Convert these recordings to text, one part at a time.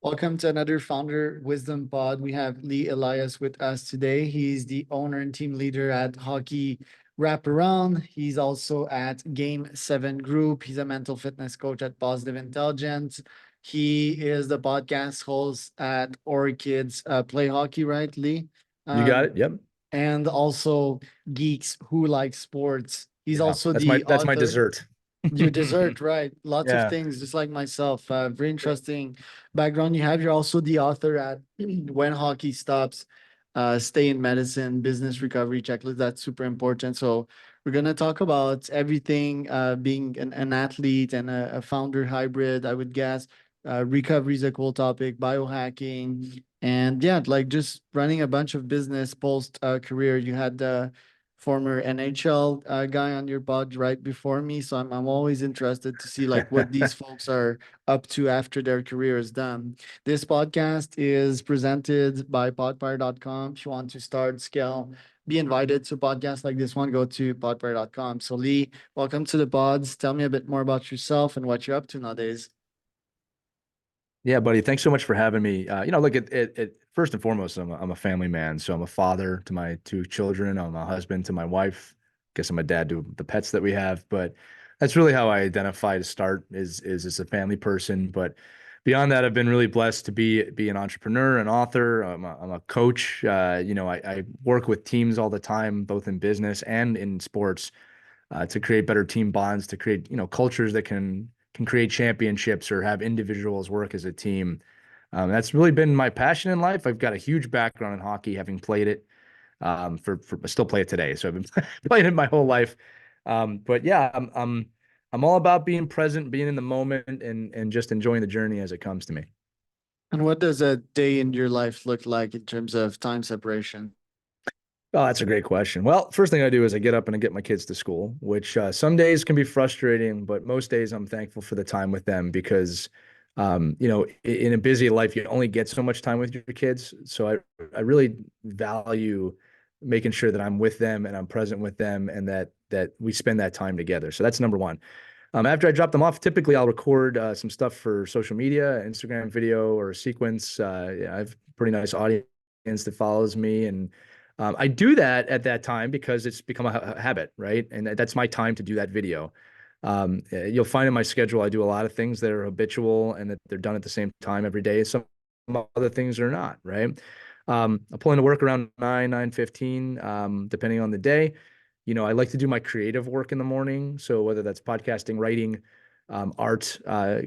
Welcome to another Founder Wisdom Pod. We have Elias with us today. He's the owner and team leader at Hockey Wraparound. He's also at Game 7 Group. He's a mental fitness coach at Positive Intelligence. He is the podcast host at Orchids Play Hockey, right, Lee? You got Um, it. Yep. and also Geeks Who Like Sports. He's Yeah. also That's my the that's my author. dessert. Your dessert, right? Lots of Yeah. things, just like myself. Very interesting background you have. You're also the author at When Hockey Stops, Stay in Medicine, Business Recovery Checklist. That's super important. So we're gonna talk about everything, being an athlete and a founder hybrid, I would guess. Recovery is a cool topic, biohacking, and yeah, like just running a bunch of business post career. You had former NHL guy on your pod right before me. So I'm always interested to see like what these folks are up to after their career is done. This podcast is presented by podpire.com. If you want to start, scale, be invited to podcasts like this one, go to podpire.com. So Lee, welcome to the pods. Tell me a bit more about yourself and what you're up to nowadays. Yeah, buddy. Thanks so much for having me. Look at first and foremost, I'm a family man. So I'm a father to my two children. I'm a husband to my wife. Guess I'm a dad to the pets that we have. But that's really how I identify to start is as a family person. But beyond that, I've been really blessed to be an entrepreneur, an author. I'm a coach. I work with teams all the time, both in business and in sports, to create better team bonds, to create, cultures that can create championships or have individuals work as a team. That's really been my passion in life. I've got a huge background in hockey, having played it for I still play it today. So I've been playing it my whole life. But yeah, I'm all about being present, being in the moment, and just enjoying the journey as it comes to me. And what does a day in your life look like in terms of time separation? Oh, that's a great question. Well, first thing I do is I get up and I get my kids to school, which some days can be frustrating, but most days I'm thankful for the time with them because, in a busy life, you only get so much time with your kids. So I really value making sure that I'm with them and I'm present with them and that we spend that time together. So that's number one. After I drop them off, typically I'll record some stuff for social media, Instagram video or a sequence. Yeah, I have a pretty nice audience that follows me, and I do that at that time because it's become a habit, right? And that's my time to do that video. You'll find in my schedule I do a lot of things that are habitual and that they're done at the same time every day. Some other things are not, right? I pull into work around 9:15, depending on the day. I like to do my creative work in the morning. So whether that's podcasting, writing, art,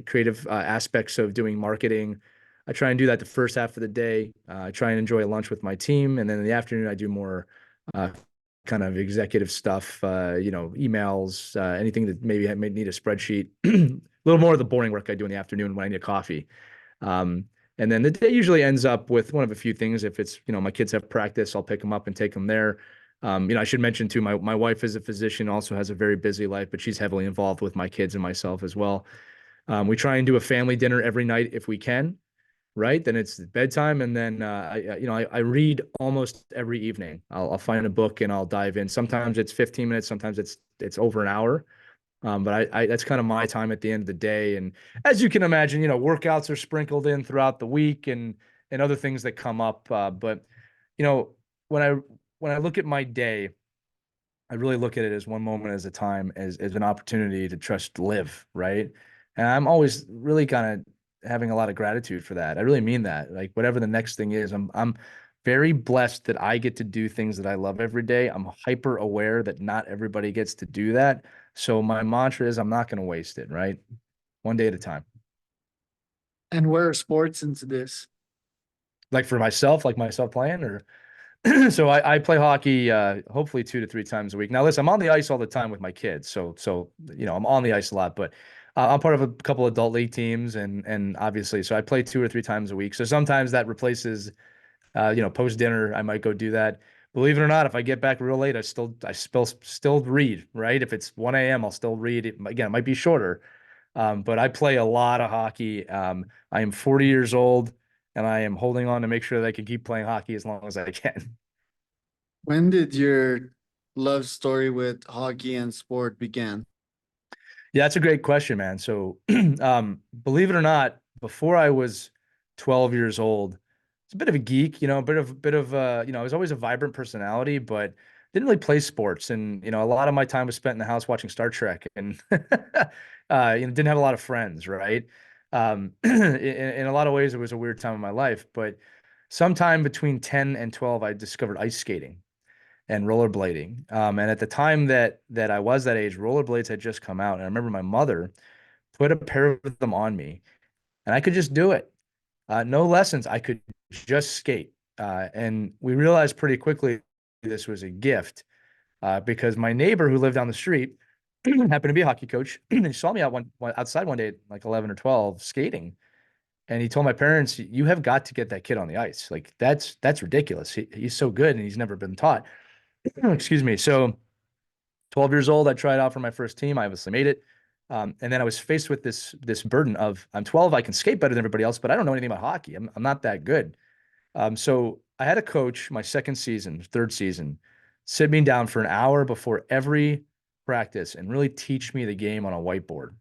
creative aspects of doing marketing, I try and do that the first half of the day. I try and enjoy lunch with my team, and then in the afternoon I do more uh, kind of executive stuff, emails, anything that maybe I may need a spreadsheet. A little more of the boring work I do in the afternoon when I need a coffee. Um, and then the day usually ends up with one of a few things. If it's, my kids have practice, I'll pick them up and take them there. I should mention too, my wife is a physician, also has a very busy life, but she's heavily involved with my kids and myself as well. We try and do a family dinner every night if we can, right? Then it's bedtime, and then I read almost every evening. I'll find a book and I'll dive in. Sometimes it's 15 minutes, sometimes it's over an hour. But I that's kind of my time at the end of the day. And as you can imagine, workouts are sprinkled in throughout the week and other things that come up. But you know, when I when I look at my day, I really look at it as one moment as a time, as an opportunity to just live, right? And I'm always really kind of having a lot of gratitude for that. I really mean that. Like whatever the next thing is, I'm very blessed that I get to do things that I love every day. I'm hyper aware that not everybody gets to do that. So my mantra is I'm not going to waste it, right? One day at a time. And where are sports into this? Like for myself, like myself playing or so I play hockey hopefully 2 to 3 times a week. Now listen, I'm on the ice all the time with my kids. So I'm on the ice a lot, but I'm part of a couple adult league teams and obviously so I play 2 or 3 times a week. So sometimes that replaces post dinner I might go do that. Believe it or not, if I get back real late, I still read, right? If it's 1 a.m., I'll still read it. Again, it might be shorter. But I play a lot of hockey. I am 40 years old and I am holding on to make sure that I can keep playing hockey as long as I can. When did your love story with hockey and sport begin? Yeah, that's a great question, man. So, believe it or not, before I was 12 years old. It's a bit of a geek, I was always a vibrant personality, but didn't really play sports. And, a lot of my time was spent in the house watching Star Trek and, didn't have a lot of friends, right? In a lot of ways, it was a weird time in my life, but sometime between 10 and 12, I discovered ice skating and rollerblading. And at the time that I was that age, rollerblades had just come out. And I remember my mother put a pair of them on me and I could just do it. No lessons. I could just skate. And we realized pretty quickly this was a gift because my neighbor who lived down the street happened to be a hockey coach. He saw me outside one day at like 11 or 12 skating. And he told my parents, "You have got to get that kid on the ice. Like that's ridiculous. He's so good and he's never been taught." Excuse me. So 12 years old, I tried out for my first team. I obviously made it. And then I was faced with this burden of I'm 12, I can skate better than everybody else, but I don't know anything about hockey. I'm not that good. So I had a coach my second season, third season, sit me down for an hour before every practice and really teach me the game on a whiteboard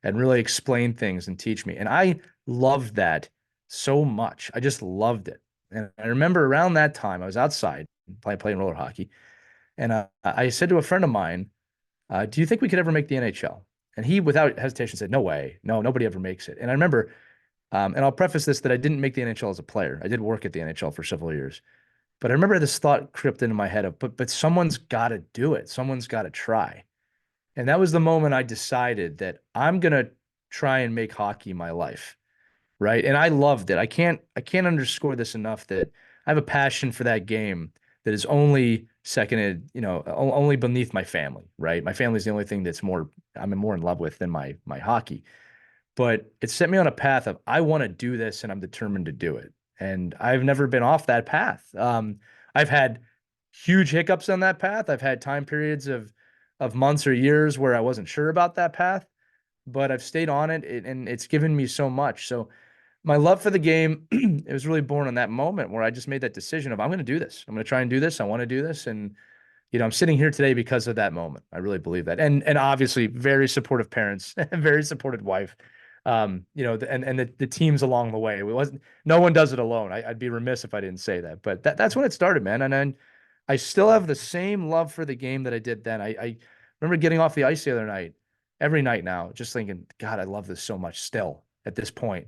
and really explain things and teach me. And I loved that so much. I just loved it. And I remember around that time, I was outside playing roller hockey. And I said to a friend of mine, do you think we could ever make the NHL? And he, without hesitation, said, no way. No, nobody ever makes it. And I remember, and I'll preface this that I didn't make the NHL as a player. I did work at the NHL for several years. But I remember this thought crept into my head of, but someone's got to do it. Someone's got to try. And that was the moment I decided that I'm going to try and make hockey my life. Right. And I loved it. I can't underscore this enough that I have a passion for that game that is only seconded, only beneath my family. Right. My family is the only thing I'm more in love with than my hockey. But it set me on a path of I want to do this and I'm determined to do it. And I've never been off that path. I've had huge hiccups on that path. I've had time periods of months or years where I wasn't sure about that path, but I've stayed on it and it's given me so much. So my love for the game, it was really born in that moment where I just made that decision of I'm going to do this. I'm going to try and do this. I want to do this. And I'm sitting here today because of that moment. I really believe that. And obviously very supportive parents, very supportive wife. And the teams along the way. It wasn't no one does it alone. I'd be remiss if I didn't say that. But that's when it started, man. And then I still have the same love for the game that I did then. I remember getting off the ice the other night, every night now, just thinking, God, I love this so much still at this point,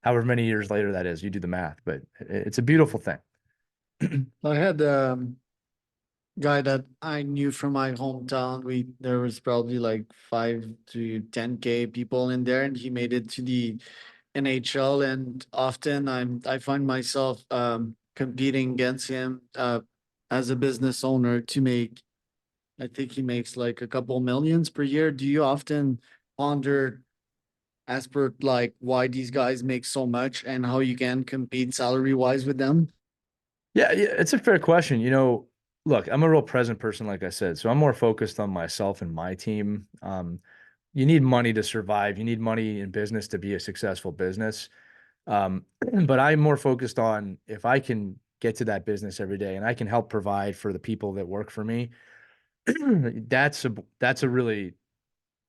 however many years later that is, you do the math, but it's a beautiful thing. I had guy that I knew from my hometown. There was probably like 5 to 10K people in there, and he made it to the NHL. And often I find myself competing against him as a business owner to make. I think he makes like a couple millions per year. Do you often ponder as per like why these guys make so much and how you can compete salary wise with them? Yeah, it's a fair question. Look, I'm a real present person, like I said, so I'm more focused on myself and my team. You need money to survive. You need money in business to be a successful business. Um, but I'm more focused on if I can get to that business every day and I can help provide for the people that work for me, that's a really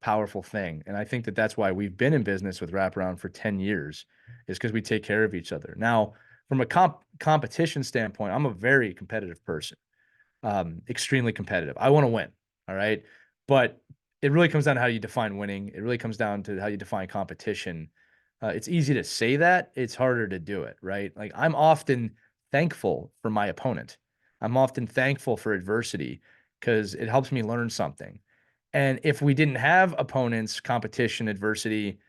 powerful thing. And I think that that's why we've been in business with Wraparound for 10 years, is because we take care of each other. Now, from a competition standpoint, I'm a very competitive person, extremely competitive. I want to win. All right. But it really comes down to how you define winning. It really comes down to how you define competition. It's easy to say that, it's harder to do it, right? Like I'm often thankful for my opponent. I'm often thankful for adversity because it helps me learn something. And if we didn't have opponents, competition, adversity,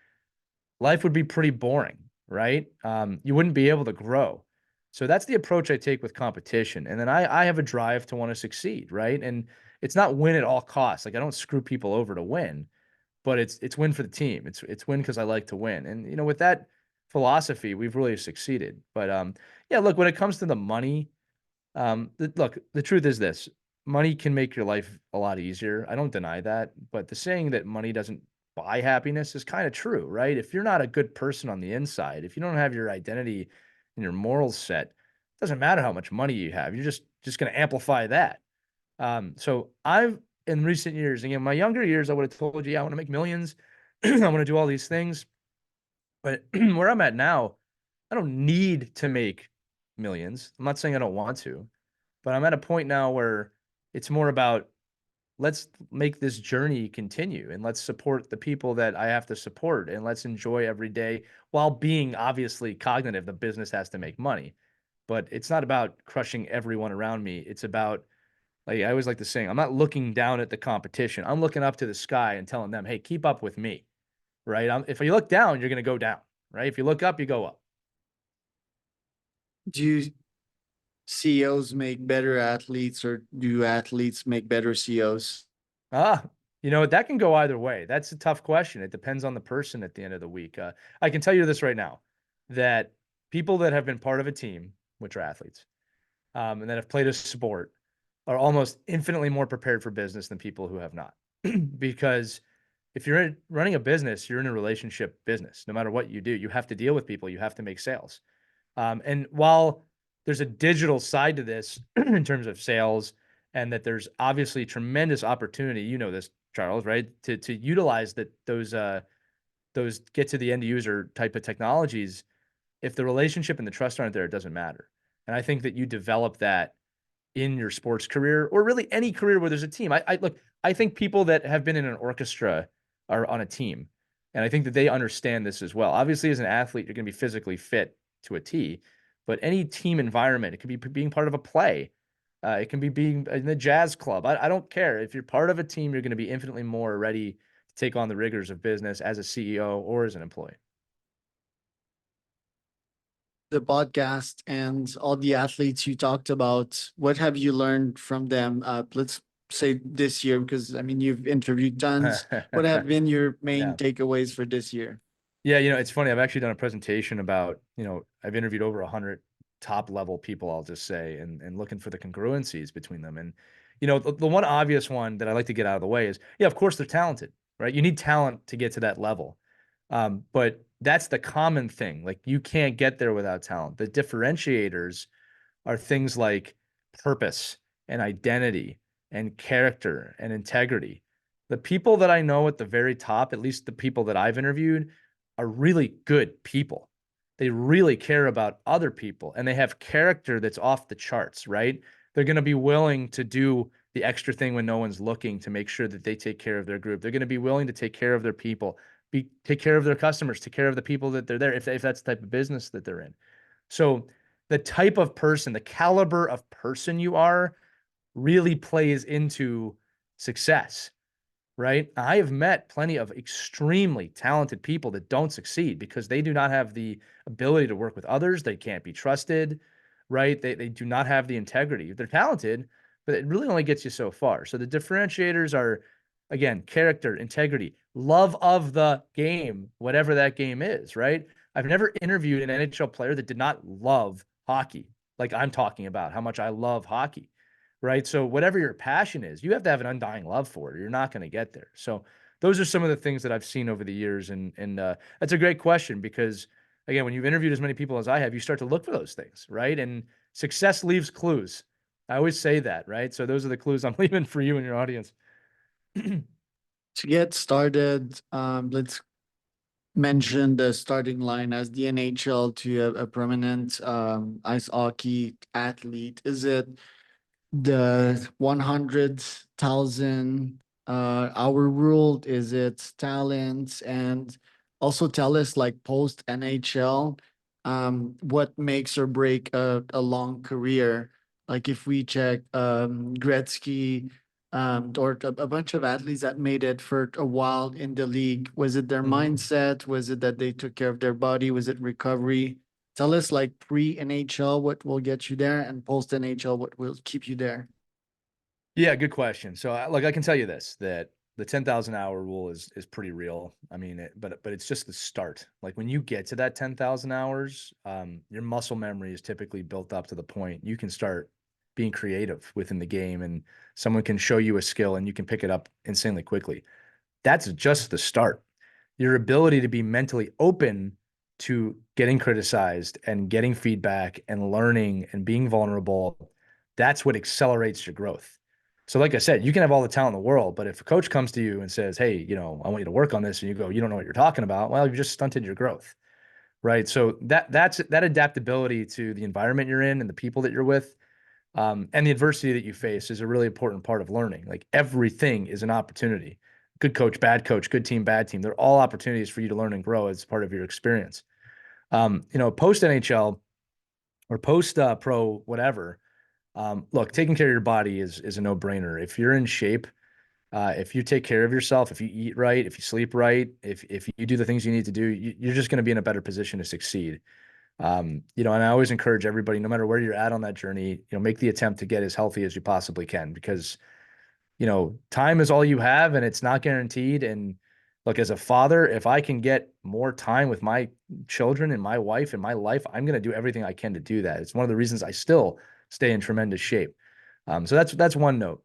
life would be pretty boring, right? You wouldn't be able to grow. So that's the approach I take with competition. And then I have a drive to want to succeed, right? And it's not win at all costs. Like I don't screw people over to win, but it's win for the team. It's win because I like to win. And with that philosophy, we've really succeeded. But yeah, look, when it comes to the money, look, the truth is this: money can make your life a lot easier. I don't deny that, but the saying that money doesn't buy happiness is kind of true, right? If you're not a good person on the inside, if you don't have your identity and your morals set, it doesn't matter how much money you have. You're just going to amplify that. So I've in recent years, again, my younger years, I would have told you, yeah, I want to make millions. I want to do all these things. But where I'm at now, I don't need to make millions. I'm not saying I don't want to, but I'm at a point now where it's more about let's make this journey continue and let's support the people that I have to support and let's enjoy every day while being obviously cognitive. The business has to make money, but it's not about crushing everyone around me. It's about, like I always like to say, I'm not looking down at the competition. I'm looking up to the sky and telling them, hey, keep up with me, right? If you look down, you're going to go down, right? If you look up, you go up. Do you CEOs make better athletes, or do athletes make better CEOs? Ah, that can go either way. That's a tough question. It depends on the person at the end of the week. I can tell you this right now that people that have been part of a team, which are athletes, and that have played a sport, are almost infinitely more prepared for business than people who have not. Because if you're running a business, you're in a relationship business. No matter what you do, you have to deal with people, you have to make sales. And while there's a digital side to this in terms of sales, and that there's obviously tremendous opportunity, this, Charles, right? To utilize those get to the end user type of technologies. If the relationship and the trust aren't there, it doesn't matter. And I think that you develop that in your sports career or really any career where there's a team. I look, I think people that have been in an orchestra are on a team. And I think that they understand this as well. Obviously, as an athlete, you're going to be physically fit to a T, but any team environment, it can be being part of a play. It can be being in the jazz club. I don't care. If you're part of a team, you're going to be infinitely more ready to take on the rigors of business as a CEO or as an employee. The podcast and all the athletes you talked about, what have you learned from them? Let's say this year, because I mean, you've interviewed tons. What have been your main Yeah. takeaways for this year? Yeah, it's funny. I've actually done a presentation about, I've interviewed over 100 top level people, I'll just say, and looking for the congruencies between them. And, the one obvious one that I like to get out of the way is, yeah, of course they're talented, right? You need talent to get to that level. But that's the common thing. Like you can't get there without talent. The differentiators are things like purpose and identity and character and integrity. The people that I know at the very top, at least the people that I've interviewed, are really good people. They really care about other people and they have character that's off the charts, right? They're going to be willing to do the extra thing when no one's looking to make sure that they take care of their group. They're going to be willing to take care of their people, take care of their customers, take care of the people that they're there, if that's the type of business that they're in. So the type of person, the caliber of person you are really plays into success, right? I have met plenty of extremely talented people that don't succeed because they do not have the ability to work with others. They can't be trusted, right? They do not have the integrity. They're talented, but it really only gets you so far. So the differentiators are, again, character, integrity, love of the game, whatever that game is, right? I've never interviewed an NHL player that did not love hockey, like I'm talking about how much I love hockey, right? So whatever your passion is, you have to have an undying love for it. Or you're not going to get there. So those are some of the things that I've seen over the years, and that's a great question because again, when you've interviewed as many people as I have, you start to look for those things, right? And success leaves clues. I always say that, right? So those are the clues I'm leaving for you and your audience. To get started, let's mention the starting line as the NHL to a prominent ice hockey athlete. Is it the 100,000 hour rule? Is it talent? And also tell us, like, post NHL, what makes or break a long career? Like if we check Gretzky, or a bunch of athletes that made it for a while in the league, was it their Mhm. mindset? Was it that they took care of their body? Was it recovery? Tell us, like, pre NHL, what will get you there, and post NHL, what will keep you there. Yeah, good question. So, like, I can tell you this, that the 10,000 hour rule is pretty real. I mean, but it's just the start. Like when you get to that 10,000 hours, your muscle memory is typically built up to the point you can start being creative within the game, and someone can show you a skill and you can pick it up insanely quickly. That's just the start. Your ability to be mentally open to getting criticized and getting feedback and learning and being vulnerable, that's what accelerates your growth. So, like I said, you can have all the talent in the world, but if a coach comes to you and says, hey, I want you to work on this, and you go, you don't know what you're talking about, well, you've just stunted your growth, right? So that adaptability to the environment you're in and the people that you're with, and the adversity that you face is a really important part of learning. Like everything is an opportunity. Good coach, good team, bad team. They're all opportunities for you to learn and grow as part of your experience. Post NHL or post pro, whatever. Look, taking care of your body is a no brainer. If you're in shape, if you take care of yourself, if you eat right, if you sleep right, if you do the things you need to do, you're just going to be in a better position to succeed. And I always encourage everybody, no matter where you're at on that journey, make the attempt to get as healthy as you possibly can because, time is all you have and it's not guaranteed. And look, as a father, if I can get more time with my children and my wife and my life, I'm going to do everything I can to do that. It's one of the reasons I still stay in tremendous shape. So that's one note.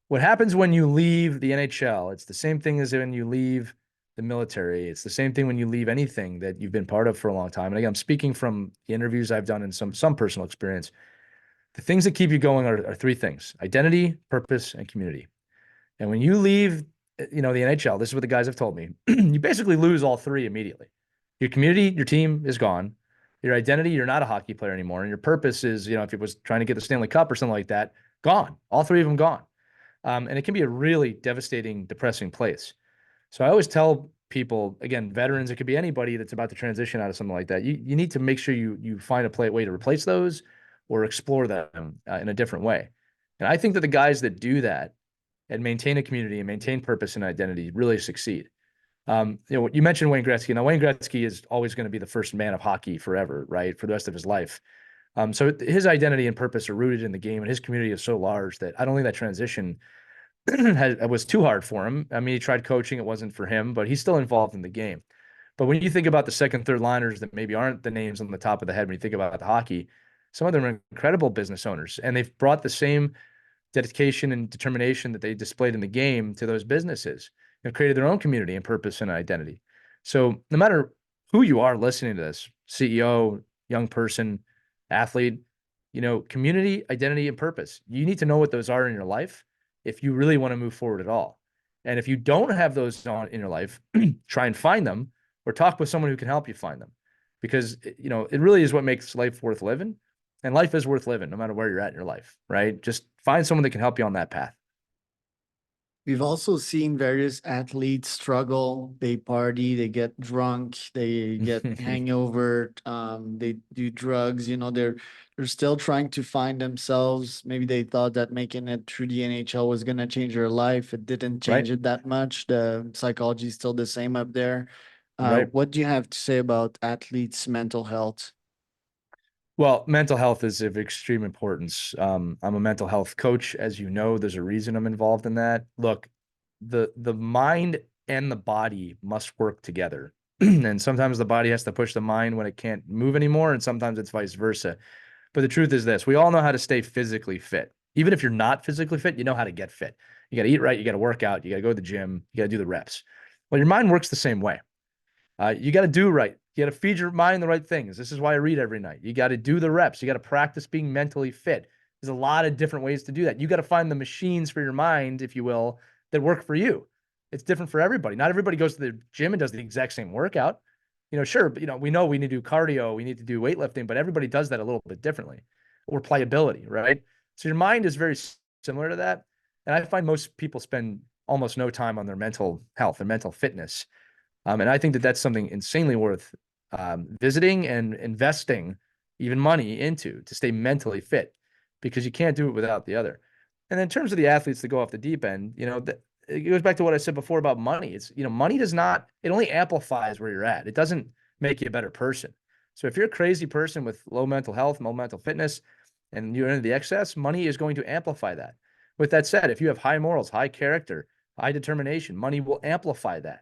What happens when you leave the NHL? It's the same thing as when you leave the military. It's the same thing when you leave anything that you've been part of for a long time. And again, I'm speaking from the interviews I've done and some personal experience. The things that keep you going are three things: identity, purpose, and community. And when you leave, the NHL, this is what the guys have told me, you basically lose all three immediately. Your community, your team is gone. Your identity, you're not a hockey player anymore. And your purpose is, if it was trying to get the Stanley Cup or something like that, gone. All three of them gone. And it can be a really devastating, depressing place. So I always tell people, again, veterans, it could be anybody that's about to transition out of something like that. You need to make sure you find a way to replace those or explore them in a different way. And I think that the guys that do that and maintain a community and maintain purpose and identity really succeed. You mentioned Wayne Gretzky. Now, Wayne Gretzky is always going to be the first man of hockey forever, right, for the rest of his life. So his identity and purpose are rooted in the game, and his community is so large that I don't think that transition was too hard for him. I mean, he tried coaching, it wasn't for him, but he's still involved in the game. But when you think about the second, third liners that maybe aren't the names on the top of the head, when you think about the hockey, some of them are incredible business owners, and they've brought the same dedication and determination that they displayed in the game to those businesses and created their own community and purpose and identity. So no matter who you are listening to this, CEO, young person, athlete, community, identity, and purpose, you need to know what those are in your life if you really want to move forward at all. And if you don't have those on in your life, try and find them or talk with someone who can help you find them because, it really is what makes life worth living. And life is worth living no matter where you're at in your life, right? Just find someone that can help you on that path. We've also seen various athletes struggle. They party, they get drunk, they get hangover, they do drugs. They're still trying to find themselves. Maybe they thought that making it through the NHL was gonna change their life. It didn't change Right. it that much. The psychology is still the same up there. Right. What do you have to say about athletes' mental health? Well, mental health is of extreme importance. I'm a mental health coach, as you know. There's a reason I'm involved in that. Look, the mind and the body must work together, and sometimes the body has to push the mind when it can't move anymore, and sometimes it's vice versa. But the truth is this: we all know how to stay physically fit. Even if you're not physically fit, you know how to get fit. You got to eat right. You got to work out. You got to go to the gym. You got to do the reps. Well, your mind works the same way. You got to do right. You got to feed your mind the right things. This is why I read every night. You got to do the reps. You got to practice being mentally fit. There's a lot of different ways to do that. You got to find the machines for your mind, if you will, that work for you. It's different for everybody. Not everybody goes to the gym and does the exact same workout. Sure, but we know we need to do cardio, we need to do weightlifting, but everybody does that a little bit differently. Or playability, right? So your mind is very similar to that. And I find most people spend almost no time on their mental health and mental fitness. And I think that that's something insanely worth visiting and investing even money into to stay mentally fit because you can't do it without the other. And in terms of the athletes that go off the deep end, it goes back to what I said before about money. It's, money does not, it only amplifies where you're at. It doesn't make you a better person. So if you're a crazy person with low mental health, low mental fitness, and you're into the excess, money is going to amplify that. With that said, if you have high morals, high character, high determination, money will amplify that.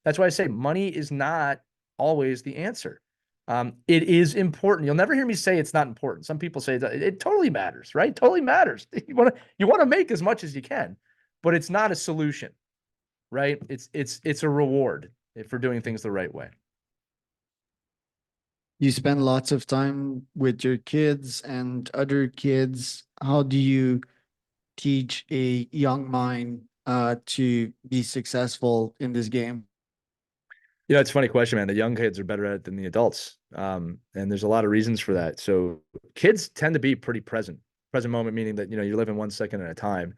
That's why I say money is not always the answer. It is important. You'll never hear me say it's not important. Some people say it totally matters, right? Totally matters. You want to make as much as you can, but it's not a solution, right? It's a reward for doing things the right way. You spend lots of time with your kids and other kids. How do you teach a young mind to be successful in this game? It's a funny question, man. The young kids are better at it than the adults. And there's a lot of reasons for that. So kids tend to be pretty present moment, meaning that, you're living 1 second at a time.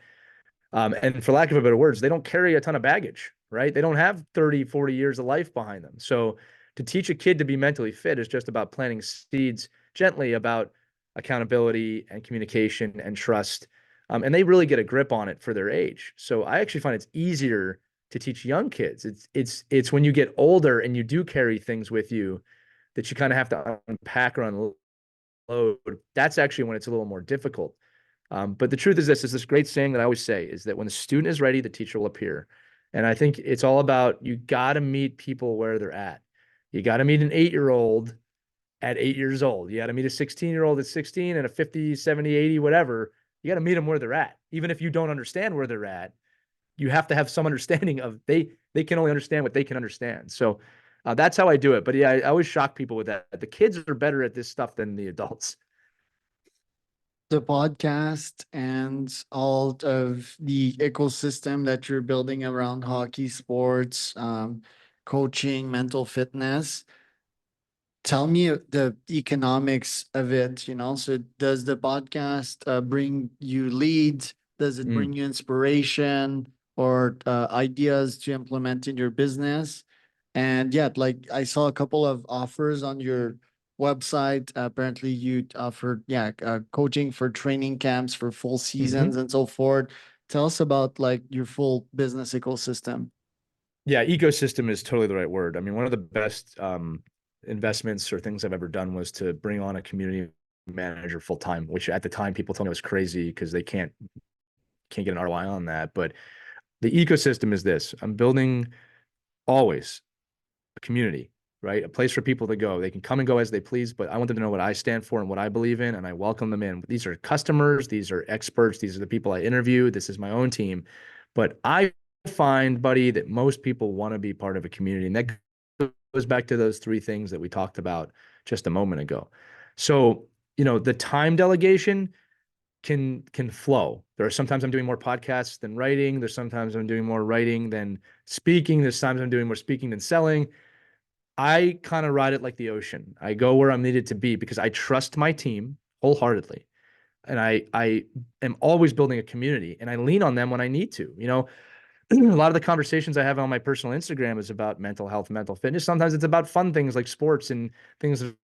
And for lack of a better words, they don't carry a ton of baggage, right? They don't have 30, 40 years of life behind them. So to teach a kid to be mentally fit is just about planting seeds gently about accountability and communication and trust. And they really get a grip on it for their age. So I actually find it's easier to teach young kids. It's when you get older and you do carry things with you that you kind of have to unpack or unload. That's actually when it's a little more difficult. But the truth is this great saying that I always say is that when the student is ready, the teacher will appear. And I think it's all about you got to meet people where they're at. You got to meet an 8-year-old at 8 years old. You got to meet a 16-year-old at 16 and a 50, 70, 80, whatever. You got to meet them where they're at. Even if you don't understand where they're at, you have to have some understanding of they can only understand what they can understand. So that's how I do it. But yeah, I always shock people with that. The kids are better at this stuff than the adults. The podcast and all of the ecosystem that you're building around hockey, sports, coaching, mental fitness. Tell me the economics of it, So does the podcast bring you leads? Does it Mm. bring you inspiration or ideas to implement in your business? And yeah, like I saw a couple of offers on your website. Apparently, you offered, yeah, coaching for training camps for full seasons Hmm. and so forth. Tell us about like your full business ecosystem. Yeah, ecosystem is totally the right word. I mean, one of the best investments or things I've ever done was to bring on a community manager full time, which at the time people told me was crazy because they can't get an ROI on that. But the ecosystem is this: I'm building always a community, right? A place for people to go. They can come and go as they please, but I want them to know what I stand for and what I believe in, and I welcome them in. These are customers, these are experts, these are the people I interview. This is my own team. But I find, buddy, that most people want to be part of a community. And that goes back to those three things that we talked about just a moment ago. So, the time delegation can flow. There are sometimes I'm doing more podcasts than writing. There's sometimes I'm doing more writing than speaking. There's times I'm doing more speaking than selling. I kind of ride it like the ocean. I go where I'm needed to be because I trust my team wholeheartedly. And I am always building a community and I lean on them when I need to. A lot of the conversations I have on my personal Instagram is about mental health, mental fitness. Sometimes it's about fun things like sports and things that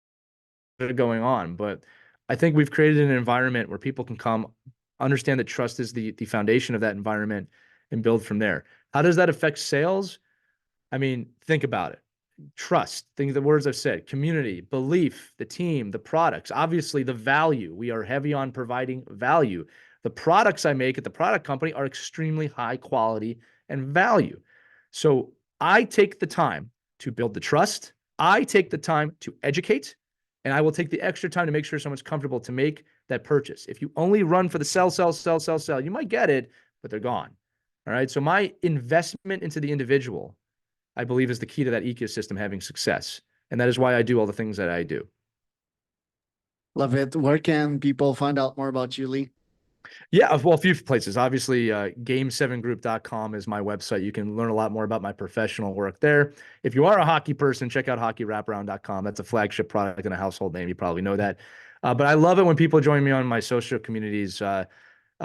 are going on. But I think we've created an environment where people can come, understand that trust is the foundation of that environment and build from there. How does that affect sales? I mean, think about it. Trust, things, the words I've said, community, belief, the team, the products, obviously the value. We are heavy on providing value. The products I make at the product company are extremely high quality and value. So I take the time to build the trust. I take the time to educate, and I will take the extra time to make sure someone's comfortable to make that purchase. If you only run for the sell, sell, sell, sell, sell, you might get it, but they're gone. All right. So my investment into the individual I believe is the key to that ecosystem having success. And that is why I do all the things that I do. Love it. Where can people find out more about you, Lee? Yeah, well, a few places. Obviously, game7group.com is my website. You can learn a lot more about my professional work there. If you are a hockey person, check out hockeywraparound.com. That's a flagship product and a household name. You probably know that. But I love it when people join me on my social communities,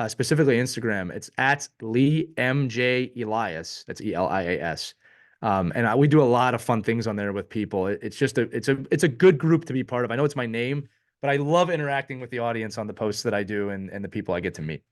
specifically Instagram. It's at Lee MJ Elias. That's Elias. And we do a lot of fun things on there with people. It's just it's a good group to be part of. I know it's my name, but I love interacting with the audience on the posts that I do and the people I get to meet.